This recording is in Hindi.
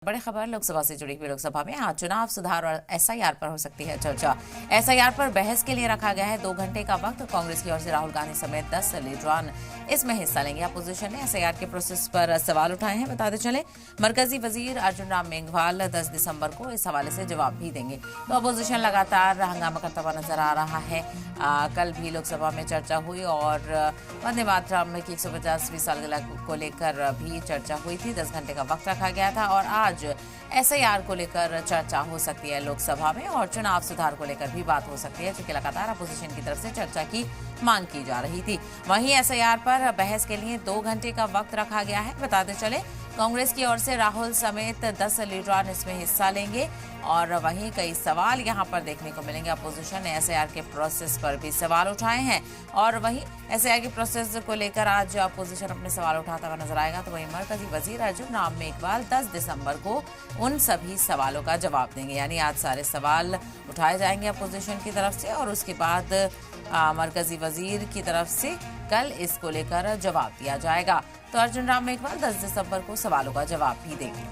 बड़ी खबर लोकसभा से जुड़ी हुई। लोकसभा में आज चुनाव सुधार और एसआईआर पर हो सकती है चर्चा। एसआईआर पर बहस के लिए रखा गया है 2 घंटे का वक्त। कांग्रेस की ओर से राहुल गांधी समेत 10 लीडरान इसमें हिस्सा लेंगे। अपोजिशन ने एसआईआर के प्रोसेस पर सवाल उठाए हैं। बताते चले मरकजी वजीर अर्जुन राम मेघवाल 10 दिसंबर को इस हवाले से जवाब भी देंगे। तो अपोजिशन लगातार हंगामा करता हुआ नजर आ रहा है। कल भी लोकसभा में चर्चा हुई और वंदे मातरम की 150वीं सालगिरह को लेकर भी चर्चा हुई थी। 10 घंटे का वक्त रखा गया था और आज एसआईआर को लेकर चर्चा हो सकती है लोकसभा में और चुनाव सुधार को लेकर भी बात हो सकती है, क्योंकि लगातार अपोजिशन की तरफ से चर्चा की मांग की जा रही थी। वहीं एसआईआर पर बहस के लिए 2 घंटे का वक्त रखा गया है। बताते चले कांग्रेस की ओर से राहुल समेत 10 लीडरान इसमें हिस्सा लेंगे और वहीं कई सवाल यहां पर देखने को मिलेंगे। अपोजिशन ने एसआईआर के प्रोसेस पर भी सवाल उठाए हैं और वहीं एसआईआर के प्रोसेस को लेकर आज अपोजिशन अपने सवाल उठाता हुआ नजर आएगा। तो वहीं मरकजी वजीर अर्जुन राम मेघवाल 10 दिसंबर को उन सभी सवालों का जवाब देंगे। यानी आज सारे सवाल उठाए जाएंगे अपोजिशन की तरफ से और उसके बाद मरकजी वजीर की तरफ से कल इसको लेकर जवाब दिया जाएगा। तो अर्जुन राम मेघवाल 10 दिसंबर को सवालों का जवाब भी देंगे।